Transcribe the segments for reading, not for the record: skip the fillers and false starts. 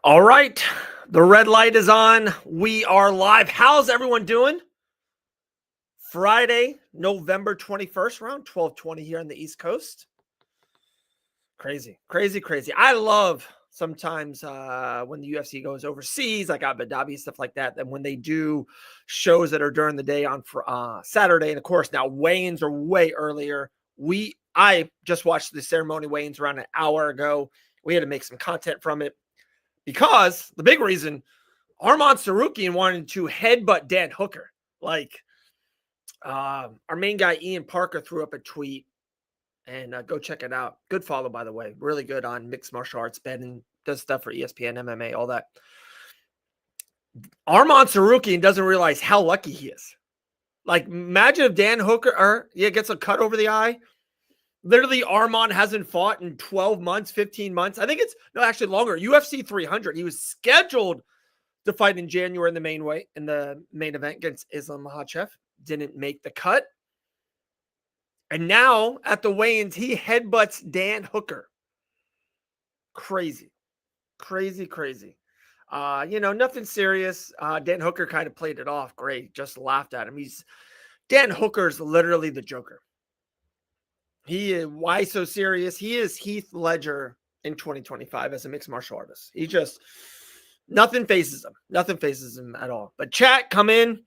All right. The red light is on. We are live. How's everyone doing? Friday, November 21st, around 12:20 here on the East Coast. Crazy, crazy, crazy. I love sometimes when the UFC goes overseas, like Abu Dhabi, stuff like that. And when they do shows that are during the day on Saturday, and of course now weigh-ins are way earlier. I just watched the ceremony weigh-ins around an hour ago. We had to make some content from it. Because the big reason, Arman Tsarukyan wanted to headbutt Dan Hooker. Our main guy, Ian Parker, threw up a tweet, and go check it out. Good follow, by the way. Really good on mixed martial arts betting, does stuff for ESPN, MMA, all that. Arman Tsarukyan doesn't realize how lucky he is. Like, imagine if Dan Hooker gets a cut over the eye. Literally, Arman hasn't fought in 12 months, 15 months. I think actually longer. UFC 300. He was scheduled to fight in January in the main event against Islam Makhachev. Didn't make the cut. And now at the weigh-ins, he headbutts Dan Hooker. Crazy. Crazy, crazy. Nothing serious. Dan Hooker kind of played it off. Great. Just laughed at him. Dan Hooker's literally the Joker. Why so serious? He is Heath Ledger in 2025 as a mixed martial artist. Nothing phases him. Nothing phases him at all. But chat, come in,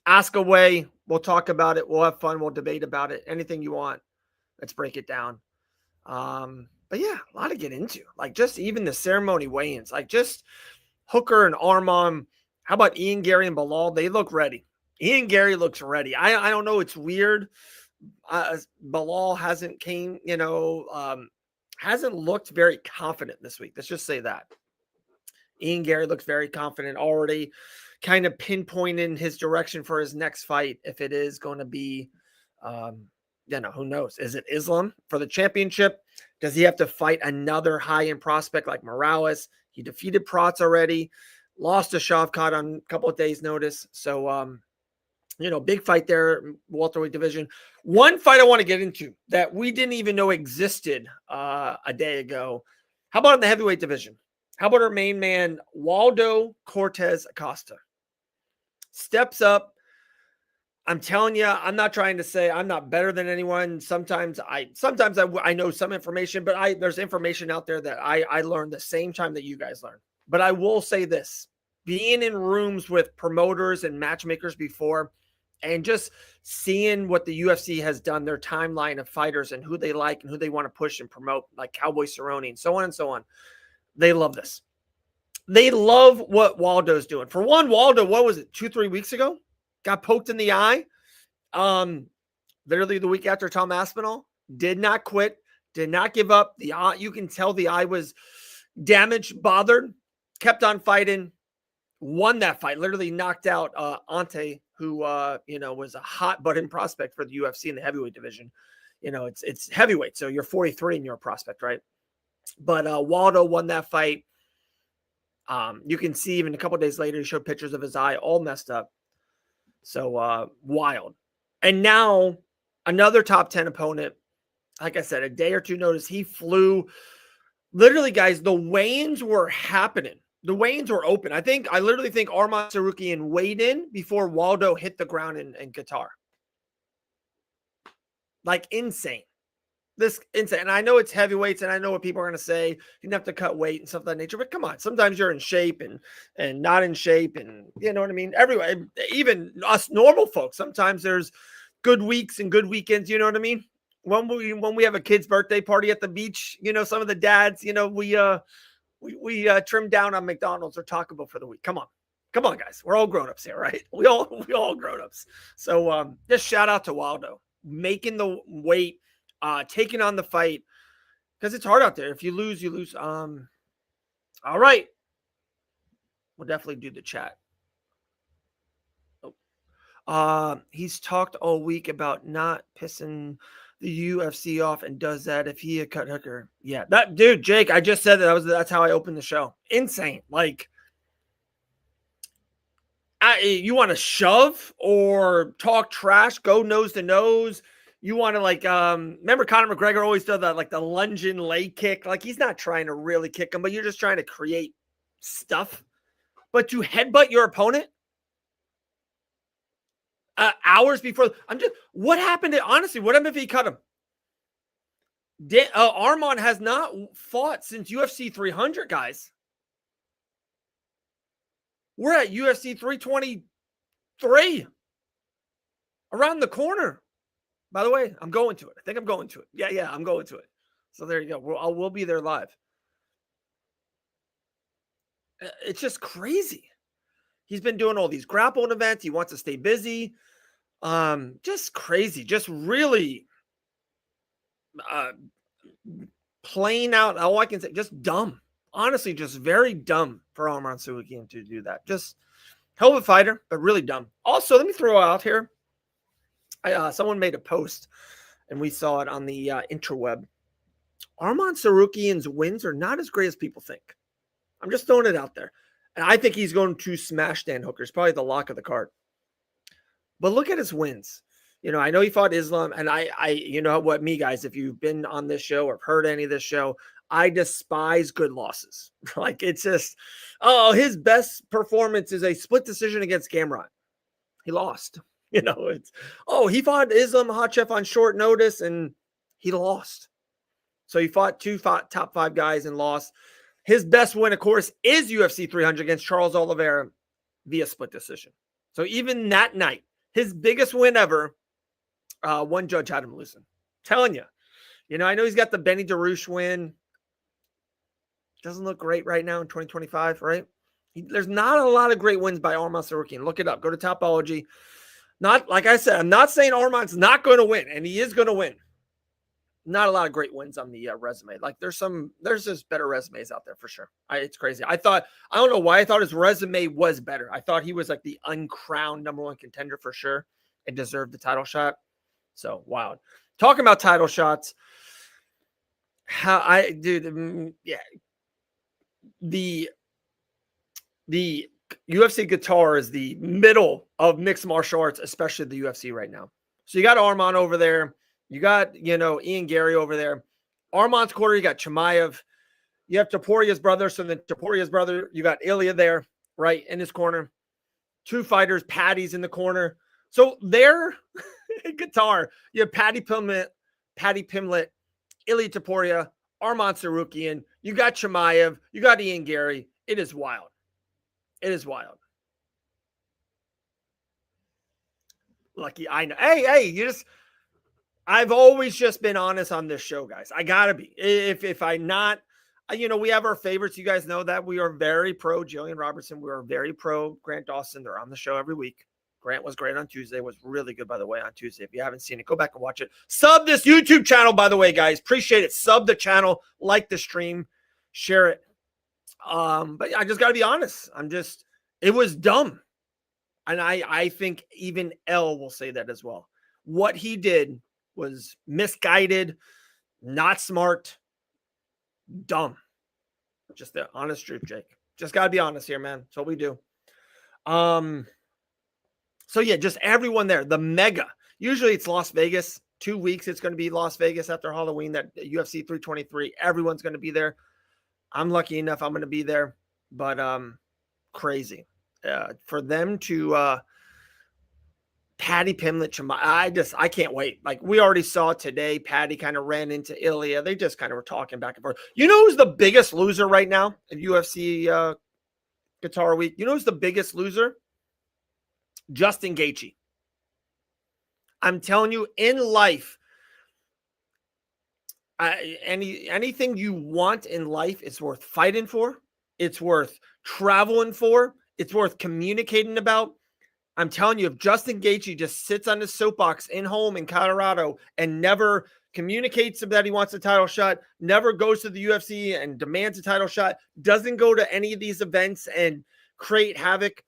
ask away. We'll talk about it. We'll have fun. We'll debate about it. Anything you want. Let's break it down. But yeah, a lot to get into. Like just even the ceremony weigh-ins. Like just Hooker and Arman. How about Ian Gary and Bilal? They look ready. Ian Gary looks ready. I don't know. It's weird. Bilal hasn't looked very confident this week. Let's just say that. Ian Gary looks very confident already, kind of pinpointing his direction for his next fight. If it is going to be, who knows? Is it Islam for the championship? Does he have to fight another high-end prospect like Morales? He defeated Protz already, lost to Shavkat on a couple of days' notice. So, big fight there, welterweight division. One fight I want to get into that we didn't even know existed a day ago. How about in the heavyweight division? How about our main man, Waldo Cortez Acosta? Steps up. I'm telling you, I'm not trying to say I'm not better than anyone. Sometimes I know some information, but there's information out there that I learned the same time that you guys learned. But I will say this, being in rooms with promoters and matchmakers before, and just seeing what the UFC has done, their timeline of fighters and who they like and who they want to push and promote, like Cowboy Cerrone and so on and so on. They love this. They love what Waldo's doing. For one, Waldo, what was it, 2-3 weeks ago? Got poked in the eye. Literally the week after Tom Aspinall. Did not quit. Did not give up. The eye, you can tell the eye was damaged, bothered. Kept on fighting. Won that fight. Literally knocked out Ante, who was a hot button prospect for the UFC in the heavyweight division. It's heavyweight, so you're 43 and you're a prospect, right? But Waldo won that fight. You can see even a couple of days later, he showed pictures of his eye all messed up. So wild. And now another top 10 opponent. Like I said, a day or two notice, he flew. Literally, guys, the weigh-ins were happening. The weigh-ins were open. I literally think Arman Tsarukyan weighed in before Waldo hit the ground in Qatar. Like insane. This insane. And I know it's heavyweights, and I know what people are going to say. You didn't have to cut weight and stuff of that nature. But come on, sometimes you're in shape and not in shape, and you know what I mean. Everyone, even us normal folks, sometimes there's good weeks and good weekends. You know what I mean. When we have a kid's birthday party at the beach, some of the dads, we trim down on McDonald's or Taco Bell for the week. Come on, guys. We're all grown-ups here, right? We all grown-ups. So just shout out to Waldo making the weight, taking on the fight, because it's hard out there. If you lose, you lose. All right. We'll definitely do the chat. He's talked all week about not pissing the UFC off, and does that if he had cut Hooker. Yeah, that dude, Jake, I just said that's how I opened the show. Insane. Like, you want to shove or talk trash, go nose to nose. You want to remember Conor McGregor always does that, like the lunging leg kick. Like, he's not trying to really kick him, but you're just trying to create stuff. But to headbutt your opponent hours before, what happened? Honestly, what happened if he cut him? Arman has not fought since UFC 300, guys. We're at UFC 323. Around the corner. By the way, I'm going to it. I think I'm going to it. Yeah, I'm going to it. So there you go. We'll be there live. It's just crazy. He's been doing all these grappling events. He wants to stay busy. Just crazy. Just really playing out. All I can say, just dumb. Honestly, just very dumb for Arman Tsarukyan to do that. Just hell of a fighter, but really dumb. Also, let me throw out here. Someone made a post, and we saw it on the interweb. Arman Tsarukyan's wins are not as great as people think. I'm just throwing it out there. And I think he's going to smash Dan Hooker. It's probably the lock of the card. But look at his wins. You know, I know he fought Islam, and I you know what, me guys, if you've been on this show or heard any of this show, I despise good losses. Like, it's just, his best performance is a split decision against Gamrot. He lost. You know, he fought Islam Makhachev on short notice, and he lost. So he fought top 5 guys and lost. His best win, of course, is UFC 300 against Charles Oliveira via split decision. So even that night, his biggest win ever, one judge had him losing. Telling you. You know, I know he's got the Benny DeRouche win. Doesn't look great right now in 2025, right? There's not a lot of great wins by Arman Tsarukyan. Look it up. Go to Topology. Not, like I said, I'm not saying Arman's not going to win, and he is going to win. Not a lot of great wins on the resume. Like, there's just better resumes out there for sure. It's crazy. I don't know why I thought his resume was better. I thought he was like the uncrowned number 1 contender for sure and deserved the title shot. So wild. Talking about title shots. The UFC guitar is the middle of mixed martial arts, especially the UFC right now. So you got Arman over there. You got, Ian Gary over there. Arman's corner, you got Chimaev. You have Toporia's brother. So then Toporia's brother, you got Ilya there, right, in his corner. 2 fighters, Patty's in the corner. So their guitar, you have Paddy Pimlet, Ilya Topuria, Arman Tsarukyan. You got Chimaev. You got Ian Gary. It is wild. It is wild. Lucky, I know. Hey, I've always just been honest on this show, guys. I gotta be. If I'm not, we have our favorites. You guys know that we are very pro Jillian Robertson. We are very pro Grant Dawson. They're on the show every week. Grant was great on Tuesday. Was really good, by the way, on Tuesday. If you haven't seen it, go back and watch it. Sub this YouTube channel, by the way, guys. Appreciate it. Sub the channel, like the stream, share it. But I just gotta be honest. It was dumb. And I think even L will say that as well. What he did was misguided, not smart, dumb. Just the honest truth, Jake. Just got to be honest here, man. That's what we do. So yeah, just everyone there. The mega. Usually it's Las Vegas. 2 weeks it's going to be Las Vegas after Halloween, that UFC 323. Everyone's going to be there. I'm lucky enough I'm going to be there. But crazy. For them to Paddy Pimlet, I can't wait. Like, we already saw today, Paddy kind of ran into Ilya. They just kind of were talking back and forth. You know who's the biggest loser right now at UFC Guitar Week? You know who's the biggest loser? Justin Gaethje. I'm telling you, in life, anything you want in life, it's worth fighting for. It's worth traveling for. It's worth communicating about. I'm telling you, if Justin Gaethje just sits on his soapbox in home in Colorado and never communicates that he wants a title shot, never goes to the UFC and demands a title shot, doesn't go to any of these events and create havoc,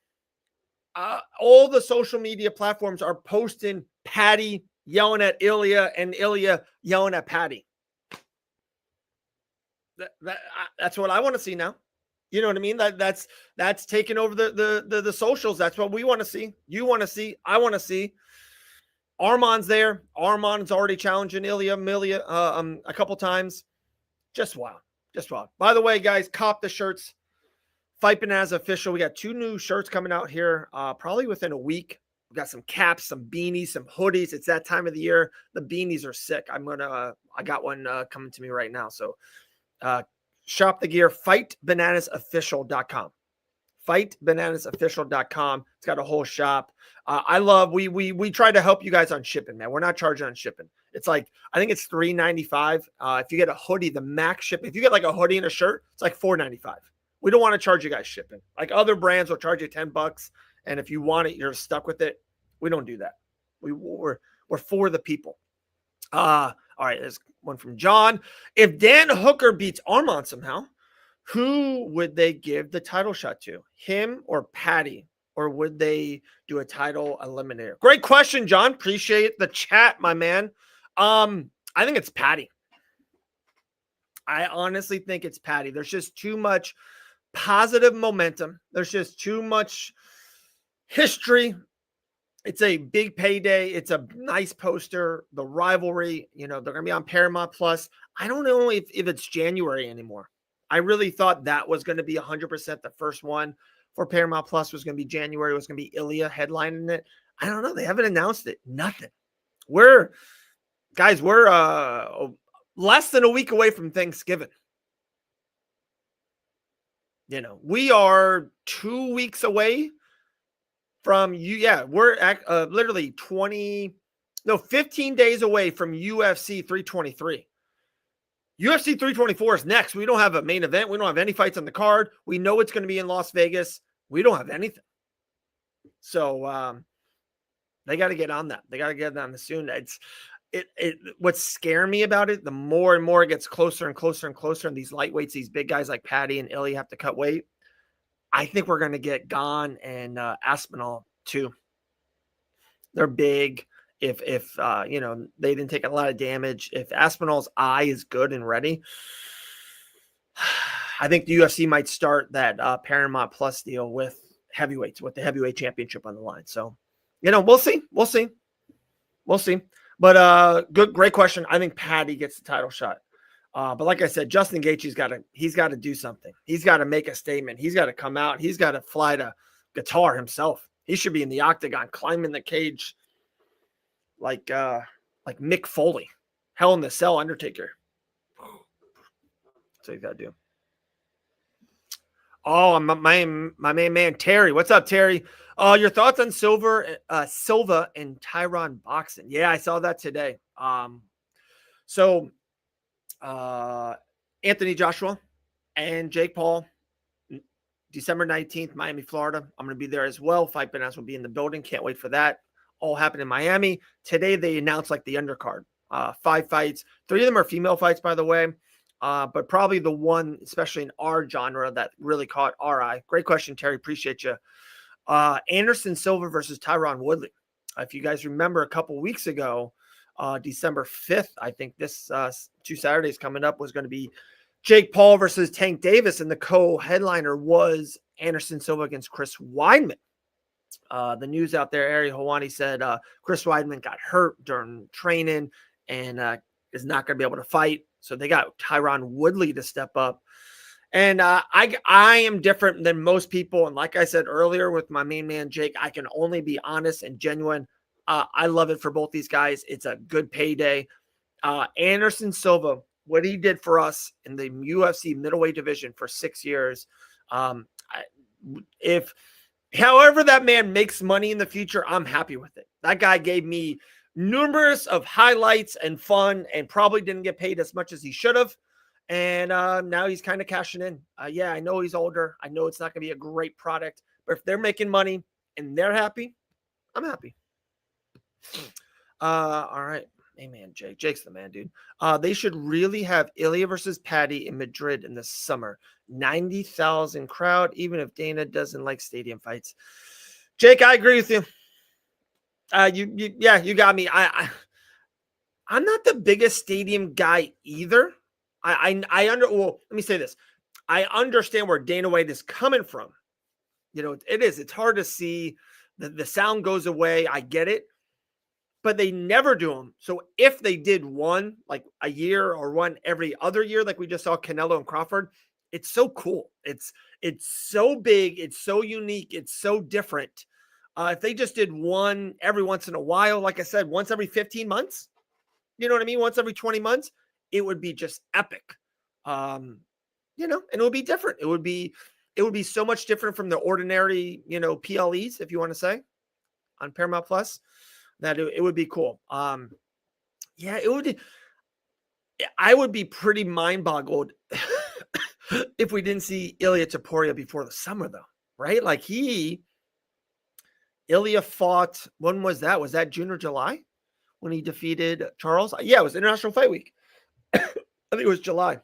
all the social media platforms are posting Paddy yelling at Ilya and Ilya yelling at Paddy. That's what I want to see now. You know what I mean? That's taking over the socials. That's what we want to see. You want to see. I want to see. Arman's there. Arman's already challenging Ilya a couple times. Just wild. Just wild. By the way, guys, cop the shirts Fight Bananas official. We got 2 new shirts coming out here, probably within a week. We got some caps, some beanies, some hoodies. It's that time of the year. The beanies are sick. I got one coming to me right now. So shop the gear, fightbananasofficial.com. Fightbananasofficial.com. It's got a whole shop. We try to help you guys on shipping, man. We're not charging on shipping. It's like, I think it's $3.95. If you get a hoodie, the max ship, if you get like a hoodie and a shirt, it's like $4.95. We don't want to charge you guys shipping. Like other brands will charge you $10. And if you want it, you're stuck with it. We don't do that. We're for the people. All right. There's one from John. If Dan Hooker beats Arman somehow, who would they give the title shot to? Him or Patty? Or would they do a title eliminator? Great question, John. Appreciate the chat, my man. I think it's Patty. I honestly think it's Patty. There's just too much positive momentum. There's just too much history. It's a big payday. It's a nice poster. The rivalry, they're going to be on Paramount Plus. I don't know if it's January anymore. I really thought that was going to be 100% the first one for Paramount Plus was going to be January. It was going to be Ilya headlining it. I don't know. They haven't announced it. Nothing. We're less than a week away from Thanksgiving. We are 2 weeks away from you. Yeah, we're literally 15 days away from UFC 323. UFC 324 is next. We don't have a main event. We don't have any fights on the card. We know it's going to be in Las Vegas. We don't have anything. So they got to get on that. They got to get on this soon. What's scaring me about it, the more and more it gets closer and closer and closer, and these lightweights, these big guys like Patty and Ilya have to cut weight. I think we're going to get Gon and Aspinall too. They're big. If they didn't take a lot of damage, if Aspinall's eye is good and ready, I think the UFC might start that Paramount Plus deal with heavyweights, with the heavyweight championship on the line. So, we'll see. But great question. I think Patty gets the title shot. But like I said, Justin Gaethje's he's got to do something. He's got to make a statement. He's got to come out. He's got to fly to Qatar himself. He should be in the octagon, climbing the cage like Mick Foley, Hell in the Cell Undertaker. That's what you got to do. Oh, my main man Terry. What's up, Terry? Your thoughts on Silva and Tyron boxing? Yeah, I saw that today. So Anthony Joshua and Jake Paul, December 19th, Miami, Florida. I'm going to be there as well. Fight Bananas will be in the building. Can't wait for that. All happened in Miami. Today they announced like the undercard. 5 fights. 3 of them are female fights, by the way. But probably the one, especially in our genre, that really caught our eye. Great question, Terry. Appreciate you. Anderson Silva versus Tyron Woodley. If you guys remember a couple weeks ago, December 5th, I think this 2 Saturdays coming up was going to be Jake Paul versus Tank Davis, and the co-headliner was Anderson Silva against Chris Weidman. The news out there, Ari Hawani said Chris Weidman got hurt during training and is not going to be able to fight. So they got Tyron Woodley to step up. And I am different than most people. And like I said earlier with my main man, Jake, I can only be honest and genuine. I love it for both these guys. It's a good payday. Anderson Silva, what he did for us in the UFC middleweight division for 6 years. However that man makes money in the future, I'm happy with it. That guy gave me numerous of highlights and fun and probably didn't get paid as much as he should have. And now he's kind of cashing in. Yeah, I know he's older. I know it's not going to be a great product. But if they're making money and they're happy, I'm happy. All right. Hey, man, Jake. Jake's the man, dude. They should really have Ilya versus Patty in Madrid in the summer. 90,000 crowd, even if Dana doesn't like stadium fights. Jake, I agree with you. You got me. I'm not the biggest stadium guy either. Well, let me say this. I understand where Dana White is coming from. It's hard to see. The sound goes away. I get it. But they never do them. So if they did one like a year or one every other year, like we just saw Canelo and Crawford, it's so cool. It's so big. It's so unique. It's so different. If they just did one every once in a while, like I said, once every 15 months, you know what I mean? Once every 20 months, it would be just epic. And it would be different. It would be so much different from the ordinary, PLEs, if you want to say, on Paramount Plus, that it would be cool. It would. I would be pretty mind boggled if we didn't see Ilya Topuria before the summer, though, right? Like Ilya fought, when was that? Was that June or July when he defeated Charles? Yeah, it was International Fight Week. I think it was July.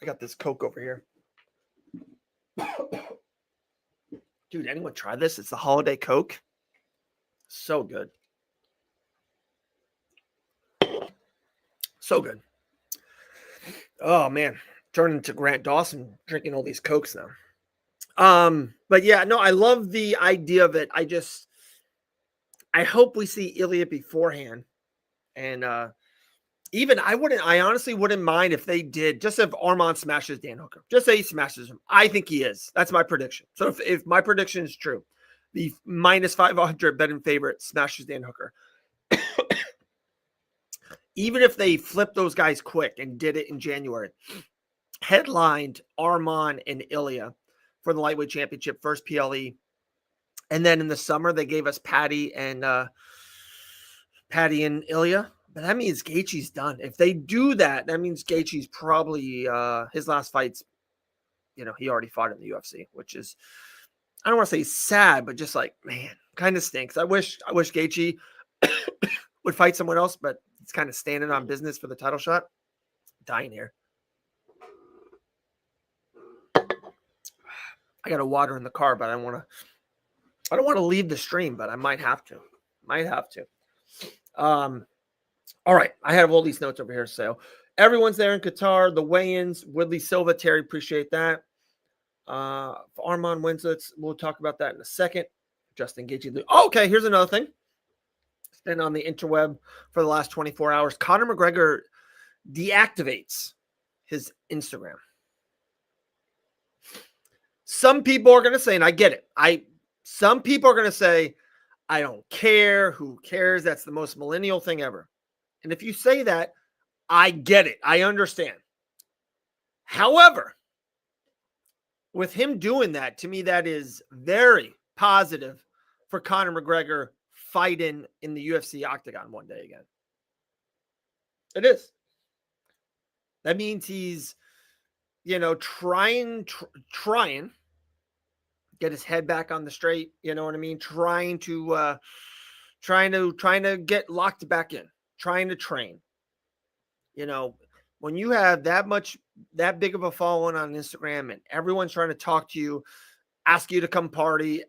I got this Coke over here. Dude, anyone try this? It's the holiday Coke. So good. So good. Oh, man. Turning into Grant Dawson drinking all these Cokes now. But yeah, no, I love the idea of it. I hope we see Ilya beforehand. And I honestly wouldn't mind if they did, just if Arman smashes Dan Hooker. Just say he smashes him. I think he is. That's my prediction. So if my prediction is true, the minus 500 betting favorite smashes Dan Hooker. Even if they flip those guys quick and did it in January, headlined Arman and Ilya for the lightweight championship, first PLE. And then in the summer, they gave us Patty and Ilya. But that means Gaethje's done. If they do that, that means Gaethje's probably his last fights. He already fought in the UFC, which is, I don't want to say sad, but just like, man, kind of stinks. I wish Gaethje would fight someone else, but he's kind of standing on business for the title shot. Dying here. I got a water in the car, but I don't want to leave the stream, but I might have to. All right. I have all these notes over here. So everyone's there in Qatar, the weigh-ins, Woodley Silva, Terry, appreciate that. If Arman wins, we'll talk about that in a second. Justin Gaethje. Oh, okay, here's another thing. It's been on the interweb for the last 24 hours. Conor McGregor deactivates his Instagram. Some people are going to say, and I get it. Some people are going to say, I don't care. Who cares? That's the most millennial thing ever. And if you say that, I get it. I understand. However, with him doing that, to me, that is very positive for Conor McGregor fighting in the UFC octagon one day again. It is. That means he's, trying get his head back on the straight. You know what I mean? Trying to get locked back in. Trying to train. When you have that big of a following on Instagram and everyone's trying to talk to you, ask you to come party,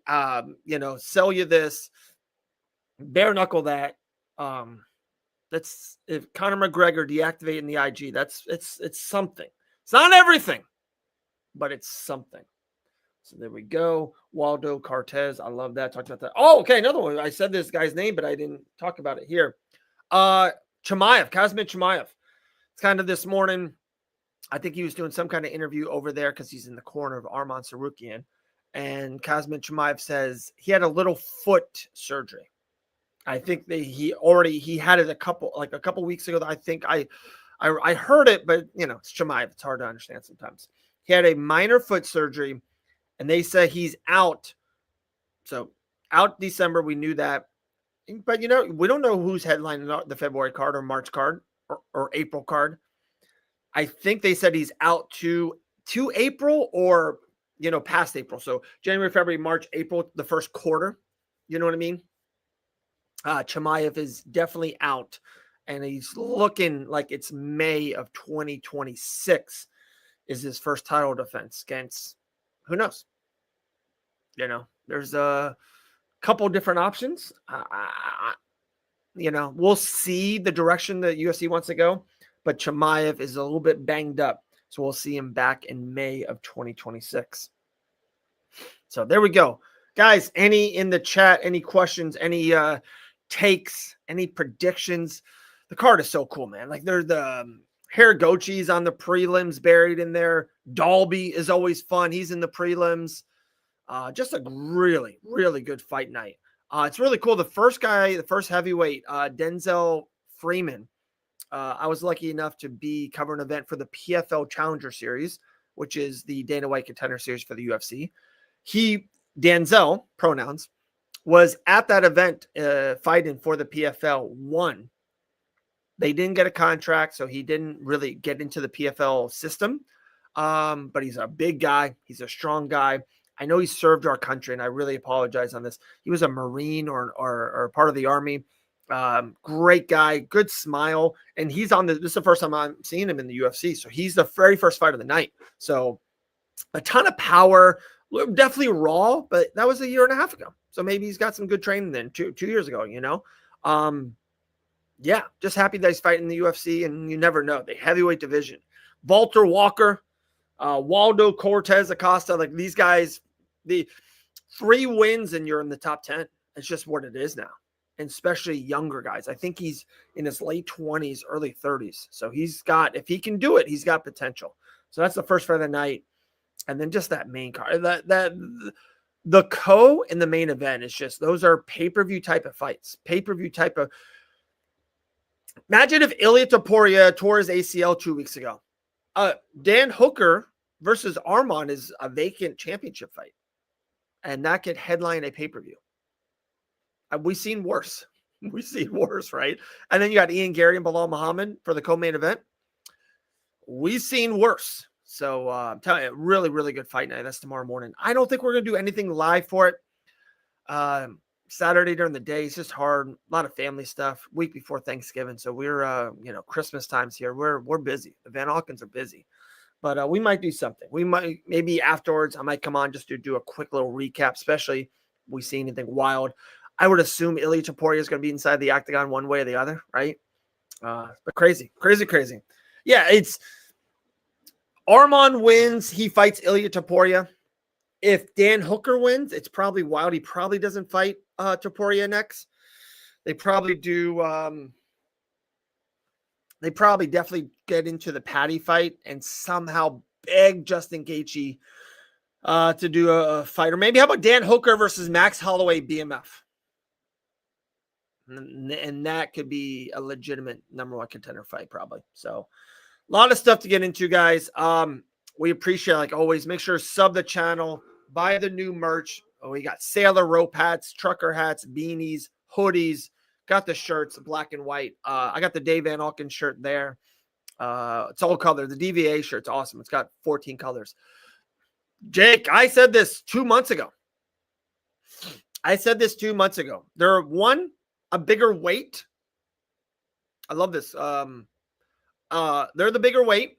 sell you this, bare knuckle that. That's if Conor McGregor deactivating the IG, it's something. It's not everything, but it's something. So there we go. Waldo Cortez. I love that. Talked about that. Oh, okay. Another one. I said this guy's name, but I didn't talk about it here. Chimaev, Kazim Chimaev. It's kind of this morning. I think he was doing some kind of interview over there because he's in the corner of Arman Tsarukyan. And Kazim Chimaev says he had a little foot surgery. I think he had it a couple weeks ago. I think I heard it, but it's Chimaev. It's hard to understand sometimes. He had a minor foot surgery, and they said he's out. So out December, we knew that. But we don't know who's headlining the February card or March card or April card. I think they said he's out to April or past April. So January, February, March, April, the first quarter. You know what I mean? Chimaev is definitely out, and he's looking like it's May of 2026 is his first title defense against who knows? There's a couple different options. We'll see the direction that UFC wants to go, but Chimaev is a little bit banged up, so we'll see him back in May of 2026. So there we go. Guys, any in the chat, any questions, any takes, any predictions? The card is so cool, man. Like Haraguchi's on the prelims buried in there. Dalby is always fun. He's in the prelims. Just a really, really good fight night. It's really cool. The first heavyweight, Denzel Freeman. I was lucky enough to be covering an event for the PFL Challenger Series, which is the Dana White Contender Series for the UFC. Denzel, pronouns, was at that event fighting for the PFL, won. They didn't get a contract, so he didn't really get into the PFL system. But he's a big guy. He's a strong guy. I know he served our country, and I really apologize on this. He was a Marine or part of the Army. Great guy, good smile. And he's this is the first time I'm seeing him in the UFC. So he's the very first fight of the night. So a ton of power, definitely raw, but that was a year and a half ago. So maybe he's got some good training then, two years ago, Yeah, just happy that he's fighting in the UFC, and you never know. The heavyweight division. Walter Walker, Waldo Cortez Acosta, like these guys, the 3 wins and you're in the top 10. It's just what it is now. And especially younger guys. I think he's in his late 20s, early 30s. So if he can do it, he's got potential. So that's the first fight of the night. And then just that main card, the co in the main event is just, those are pay-per-view type of fights, pay-per-view type of. Imagine if Ilia Topuria tore his ACL 2 weeks ago. Dan Hooker versus Arman is a vacant championship fight. And that could headline a pay-per-view. We've seen worse. We've seen worse, right? And then you got Ian Gary and Bilal Muhammad for the co-main event. We've seen worse. So I'm telling you, really, really good fight night. That's tomorrow morning. I don't think we're going to do anything live for it. Saturday during the day, it's just hard. A lot of family stuff. Week before Thanksgiving. So we're, Christmas times here. We're busy. The Van Hawkins are busy. But we might do something. We might, maybe afterwards, I might come on just to do a quick little recap, especially if we see anything wild. I would assume Ilia Topuria is going to be inside the octagon one way or the other, right? But crazy. Yeah, it's Arman wins. He fights Ilia Topuria. If Dan Hooker wins, it's probably wild. He probably doesn't fight Topuria next. They probably do. They probably definitely get into the Patty fight and somehow beg Justin Gaethje to do a fight. Or maybe how about Dan Hooker versus Max Holloway BMF? And that could be a legitimate number 1 contender fight, probably. So a lot of stuff to get into, guys. We appreciate it, like always. Make sure to sub the channel, buy the new merch. We got sailor rope hats, trucker hats, beanies, hoodies. Got the shirts, black and white. I got the Dave Van Auken shirt there. It's all color. The DVA shirt's awesome. It's got 14 colors. Jake, I said this 2 months ago. They're a bigger weight. I love this. They're the bigger weight.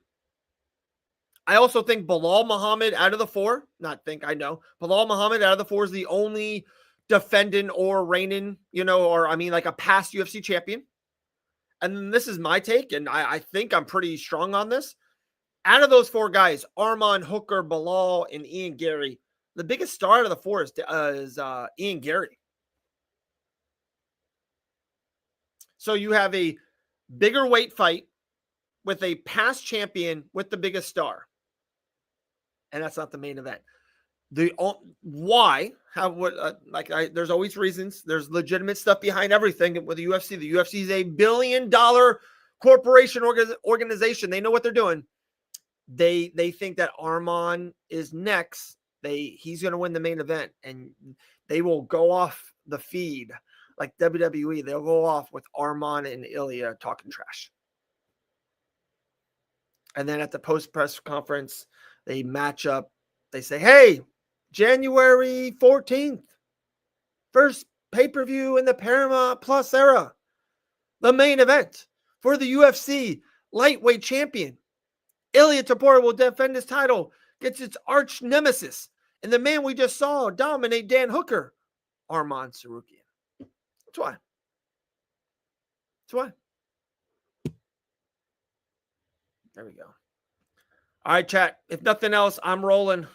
I also think Bilal Muhammad out of the 4, Bilal Muhammad out of the 4 is the only defending or reigning, like a past UFC champion. And then this is my take, and I think I'm pretty strong on this. Out of those 4 guys, Arman, Hooker, Bilal, and Ian Gary, the biggest star out of the 4 is Ian Gary. So you have a bigger weight fight with a past champion with the biggest star. And that's not the main event. Why? There's always reasons. There's legitimate stuff behind everything with the UFC. The UFC is a $1 billion corporation organization. They know what they're doing. They think that Arman is next. He's going to win the main event, and they will go off the feed like WWE. They'll go off with Arman and Ilia talking trash. And then at the post-press conference, they match up. They say, hey, January 14th, first pay-per-view in the Paramount Plus era. The main event for the UFC lightweight champion. Ilia Topuria will defend his title against its arch nemesis and the man we just saw dominate Dan Hooker, Arman Tsarukyan. That's why. There we go. All right, chat. If nothing else, I'm rolling.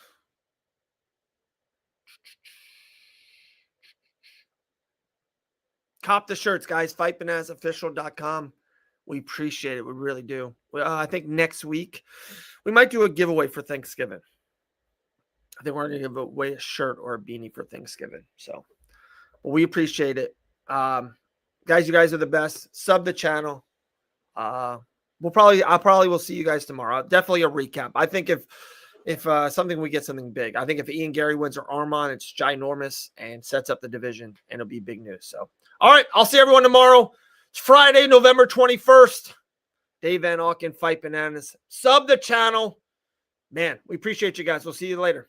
Cop the shirts, guys. FightBananaOfficial.com. We appreciate it. We really do. I think next week we might do a giveaway for Thanksgiving. I think we're going to give away a shirt or a beanie for Thanksgiving. So we appreciate it. Guys, you guys are the best. Sub the channel. I probably will see you guys tomorrow. Definitely a recap. I think if something, we get something big. I think if Ian Gary wins or Arman, it's ginormous and sets up the division, and it'll be big news. So, all right, I'll see everyone tomorrow. It's Friday, November 21st. Dave Van Auken, Fight Bananas. Sub the channel. Man, we appreciate you guys. We'll see you later.